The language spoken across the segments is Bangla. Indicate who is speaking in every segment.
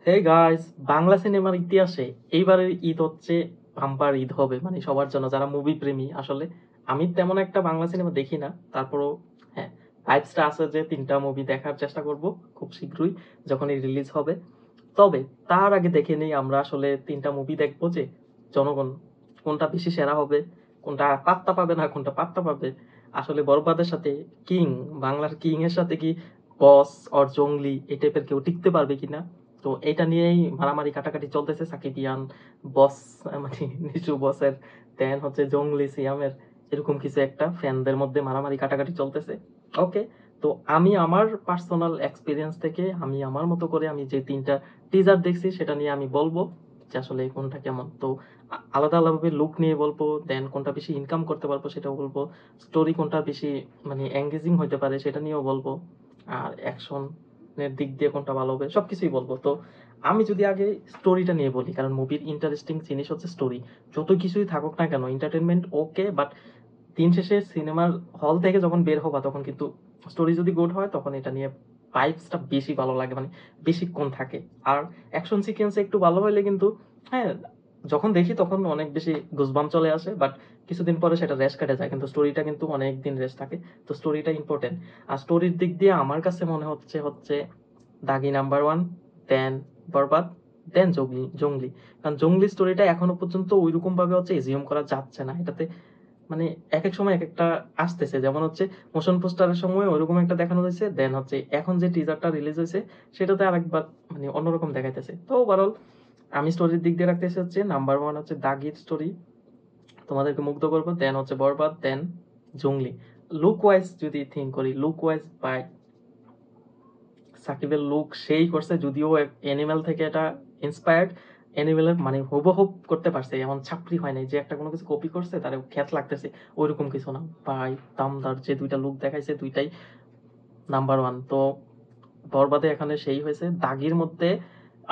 Speaker 1: হে গাইস, বাংলা সিনেমার ইতিহাসে এইবারের ঈদ হচ্ছে বাম্পার ঈদ হবে, মানে সবার জন্য যারা মুভি প্রেমী। আসলে আমি তেমন একটা বাংলা সিনেমা দেখি না, তারপরও হ্যাঁ, ভাইবসটা আছে যে 3টা মুভি দেখার চেষ্টা করব খুব শীঘ্রই যখনই রিলিজ হবে। তবে তার আগে দেখে নেই আমরা আসলে 3টা মুভি দেখবো যে জনগণ কোনটা বেশি সেরা হবে, কোনটা পাত্তা পাবে না, কোনটা পাত্তা পাবে। আসলে বরবাদের সাথে কিং, বাংলার কিং এর সাথে কি বস অর জংলি এই টাইপের কেউ টিকতে পারবে কিনা, তো এটা নিয়েই মারামারি কাটাকাটি চলতেছে। সাকিবিয়ান বস, মানে নিচু বসের, দেন হচ্ছে জংলি সিয়ামের, এরকম কিছু একটা ফ্যানদের মধ্যে মারামারি কাটাকাটি চলতেছে। ওকে, তো আমি আমার পার্সোনাল এক্সপিরিয়েন্স থেকে আমি আমার মতো করে আমি যে 3টা টিজার দেখছি সেটা নিয়ে আমি বলবো যে আসলে কোনটা কেমন। তো আলাদা আলাদাভাবে লুক নিয়ে বলবো, দেন কোনটা বেশি ইনকাম করতে পারবো সেটাও বলবো, স্টোরি কোনটা বেশি মানে এঙ্গেজিং হতে পারে সেটা নিয়েও বলবো, আর অ্যাকশনের দিক দিয়ে কোনটা ভালো হবে সবকিছুই বলবো। তো আমি যদি আগে স্টোরিটা নিয়ে বলি, কারণ মুভির ইন্টারেস্টিং জিনিস হচ্ছে স্টোরি। যত কিছুই থাকুক না কেন, এন্টারটেনমেন্ট ওকে, বাট দিন শেষে সিনেমার হল থেকে যখন বের হবা তখন কিন্তু স্টোরি যদি গুড হয় তখন এটা নিয়ে ভাইবসটা বেশি ভালো লাগে, মানে বেশিক্ষণ থাকে। আর অ্যাকশন সিকোয়েন্স একটু ভালো হইলে কিন্তু হ্যাঁ, যখন দেখি তখন অনেক বেশি গুজবাম চলে আসে, বাট কিছুদিন পরে সেটা রেস্ট কেটে যায়, কিন্তু স্টোরিটা কিন্তু অনেক দিন রেস্ট থাকে। তো স্টোরিটা ইম্পর্টেন্ট। আর স্টোরির দিক দিয়ে আমার কাছে মনে হচ্ছে হচ্ছে দাগি নাম্বার ওয়ান, দেন বরবাদ, দেন জঙ্গলি জঙ্গলি। কারণ জঙ্গলি স্টোরিটা এখনো পর্যন্ত ওইরকম ভাবে হচ্ছে এজিউম করা যাচ্ছে না। এটাতে মানে একেক সময় একেকটা আসতেছে, যেমন হচ্ছে মোশন পোস্টারের সময় ওইরকম একটা দেখানো হয়েছে, দেন হচ্ছে এখন যে টিজারটা রিলিজ হয়েছে সেটাতে আরেকবার মানে অন্যরকম দেখাইতেছে। তো ওভারঅল আমি স্টোরির দিক দিয়ে রাখতেছি হচ্ছে নাম্বার ওয়ান হচ্ছে দাগির স্টোরি, তোমাদেরকে মুগ্ধ করবো, দেন হচ্ছে বরবাদ, দেন জঙ্গলি। লুক ওয়াইজ যদি থিঙ্ক করি, লুক ওয়াইজ বাই সাকিবের লুক সেই করছে, যদিও অ্যানিমেল থেকে এটা ইন্সপায়ার্ড। অ্যানিমেলের মানে হুবহুব করতে পারছে, এমন ছাপড়ি হয় নাই যে একটা কোনো কিছু কপি করছে তার খ্যাত লাগতেছে, ওইরকম কিছু না ভাই। দামদার যে 2টা লুক দেখাইছে দুইটাই নাম্বার ওয়ান। তো বরবাদে এখানে সেই হয়েছে। দাগির মধ্যে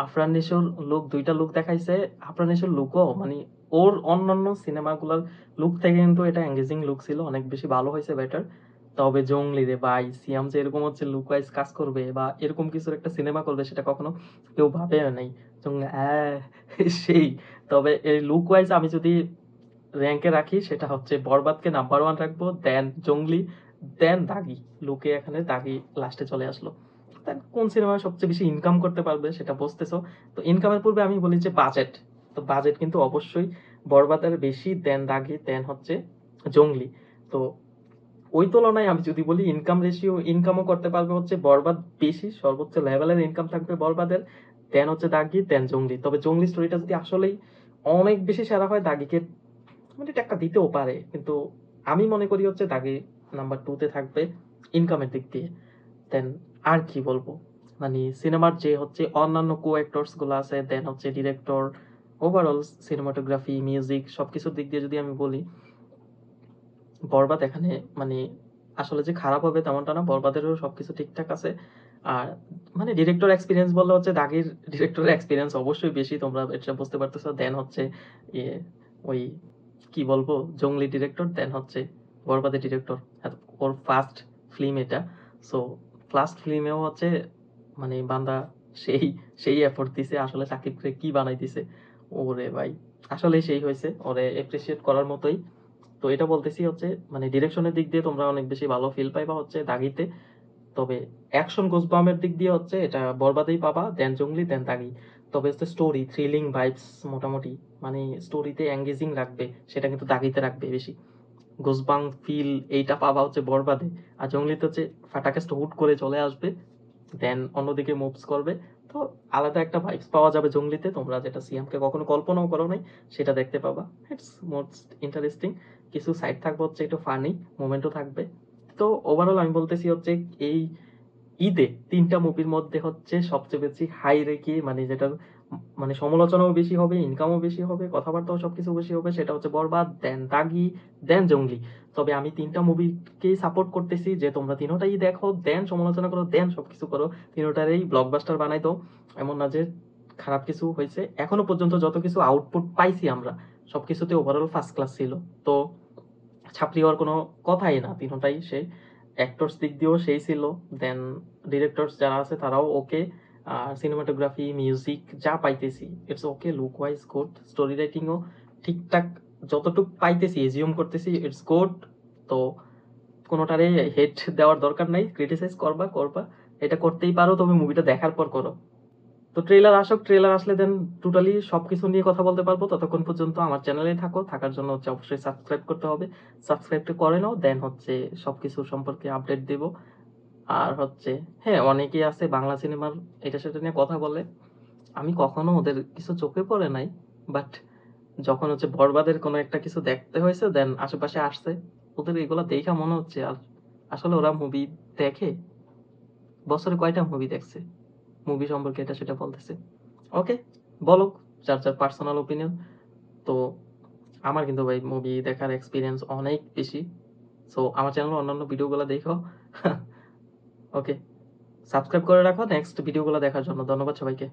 Speaker 1: আফরান নিশোর লুক, 2টা লুক দেখাইছে। আফরান নিশোর লুকও মানে ওর অন্যান্য সিনেমাগুলোর লুক থেকে কিন্তু এটা এঙ্গেজিং লুক ছিল, অনেক বেশি ভালো হয়েছে, বেটার। তবে জংলি রে ভাই, সিয়াম যে এরকম হচ্ছে লুক ওয়াইজ কাজ করবে বা এরকম কিছুর একটা সিনেমা করবে সেটা কখনো কেউ ভাবেও নাই। জংলি সেই। তবে এই লুক ওয়াইজ আমি যদি র্যাঙ্কে রাখি সেটা হচ্ছে বরবাদকে নাম্বার ওয়ান রাখবো, দেন জংলি, দেন দাগি। লুকে এখানে দাগি লাস্টে চলে আসলো। দেন কোন সিনেমা সবচেয়ে বেশি ইনকাম করতে পারবে সেটা বুঝতেছো। তো ইনকামের পূর্বে আমি বলি যে বাজেট। তো বাজেট কিন্তু অবশ্যই বরবাদের বেশি, দেন দাগি, দেন হচ্ছে জংলি। তো ওই তুলনায় আমি যদি বলি ইনকাম রেশিও, ইনকামও করতে পারবে হচ্ছে বরবাদ বেশি, সর্বোচ্চ লেভেলের ইনকাম থাকবে বরবাদের, দেন হচ্ছে দাগি, দেন জংলি। তবে জংলি স্টোরিটা যদি আসলেই অনেক বেশি সেরা হয় দাগিকে মানে টাকা দিতেও পারে, কিন্তু আমি মনে করি হচ্ছে দাগি নাম্বার টুতে থাকবে ইনকামের দিক দিয়ে। দেন আর কি বলবো, মানে সিনেমার যে হচ্ছে অন্যান্য কো অ্যাক্টরস গুলো আছে, দেন হচ্ছে ডিরেক্টর, ওভারঅল সিনেমাটোগ্রাফি, মিউজিক সবকিছুর দিক দিয়ে যদি আমি বলি, বরবাদ এখানে মানে আসলে যে খারাপ হবে তেমনটা না, বরবাদেরও সবকিছু ঠিকঠাক আছে। আর মানে ডিরেক্টর এক্সপিরিয়েন্স বললে হচ্ছে দাগির ডিরেক্টরের এক্সপিরিয়েন্স অবশ্যই বেশি, তোমরা এটা বুঝতে পারতেছো। দেন হচ্ছে ইয়ে ওই কি বলবো, জংলি ডিরেক্টর, দেন হচ্ছে বরবাদের ডিরেক্টর। ওর ফার্স্ট ফিল্ম এটা। সো ফার্স্ট ফিল্মেও হচ্ছে মানে বান্দা সেই সেই এফোর্ট দিছে, আসলে সাকিবকে কি বানাই দিছে ওরে ভাই। আসলে সেই হয়েছে, ওরে এপ্রিসিয়েট করার মতোই। তো এটা বলতেছি হচ্ছে মানে ডিরেকশনের দিক দিয়ে তোমরা অনেক বেশি ভালো ফিল পাইবা হচ্ছে দাগিতে। তবে অ্যাকশন গোসবামের দিক দিয়ে হচ্ছে এটা বরবাদেই পাবা, দেন জঙ্গলি, দেন দাগি। তবে হচ্ছে স্টোরি থ্রিলিং ভাইবস মোটামুটি মানে স্টোরিতে এঙ্গেজিং রাখবে সেটা কিন্তু দাগিতে রাখবে বেশি। গোসবাং ফিল এইটা পাবা হচ্ছে বরবাদে। আর জঙ্গলিতে হচ্ছে ফাটাকেস্ট হুট করে চলে আসবে, দেন অন্যদিকে মুভস করবে। তো আলাদা একটা ভাইবস পাওয়া যাবে জঙ্গলিতে, তোমরা যেটা সিয়ামকে কখনো কল্পনাও করো নাই সেটা দেখতে পাবা। It's most interesting. কিছু সাইড থাকবে হচ্ছে একটু ফানি মোমেন্টও থাকবে। তো ওভারঅল আমি বলতেছি হচ্ছে এই ঈদে 3টা মুভির মধ্যে হচ্ছে সবচেয়ে বেশি হাই রেখে মানে যেটার মানে সমালোচনাও বেশি হবে, ইনকামও বেশি হবে, কথাবার্তাও সবকিছু বেশি হবে, সেটা হচ্ছে বরবাদ, দেন দাগি, দেন জঙ্গলি। তবে আমি 3টা মুভিকেই সাপোর্ট করতেছি যে তোমরা তিনোটাই দেখো, দেন সমালোচনা করো, দেন সবকিছু করো, তিনোটারই ব্লকবাস্টার বানাই দাও। এমন না যে খারাপ কিছু হয়েছে, এখনো পর্যন্ত যত কিছু আউটপুট পাইছি আমরা সবকিছুতে ওভারঅল ফার্স্ট ক্লাস ছিল। তো ছাপড়ি হওয়ার কোনো কথাই না, তিনোটাই সেই। অ্যাক্টরস দিক দিয়েও সেই ছিল, দেন ডিরেক্টরস যারা আছে তারাও ওকে। আর সিনেমাটোগ্রাফি, মিউজিক যা পাইতেছি it's okay, look wise good, story রাইটিংও ঠিকঠাক যতটুক পাইতেছি এজিউম করতেছি ইটস গুড। তো কোনোটারে হেট দেওয়ার দরকার নাই, ক্রিটিসাইজ করবা করবা, এটা করতেই পারো, তবে মুভিটা দেখার পর করো। তো ট্রেলার আসুক, ট্রেলার আসলে দেন টোটালি সবকিছু নিয়ে কথা বলতে পারবো। ততক্ষণ পর্যন্ত আমার চ্যানেলে থাকো, থাকার জন্য হচ্ছে অবশ্যই সাবস্ক্রাইব করতে হবে, সাবস্ক্রাইবটা করে নাও, দেন হচ্ছে সবকিছু সম্পর্কে আপডেট দেব। আর হচ্ছে হ্যাঁ, অনেকেই আছে বাংলা সিনেমার এটা সেটা নিয়ে কথা বলে, আমি কখনো ওদের কিছু চোখে পড়ে নাই, বাট যখন হচ্ছে বরবাদের কোনো একটা কিছু দেখতে হয়েছে দেন আশেপাশে আসছে, ওদের এগুলা দেখা মনে হচ্ছে আর আসলে ওরা মুভি দেখে, বছরে কয়টা মুভি দেখছে, মুভি সম্পর্কে এটা সেটা বলতেছে। ওকে, বলো যার যার পার্সোনাল ওপিনিয়ন। তো আমার কিন্তু ভাই মুভি দেখার এক্সপিরিয়েন্স অনেক বেশি, সো আমার চ্যানেলে অন্যান্য ভিডিওগুলো দেখো। ওকে, সাবস্ক্রাইব করে রাখো নেক্সট ভিডিওগুলো দেখার জন্য। ধন্যবাদ সবাইকে।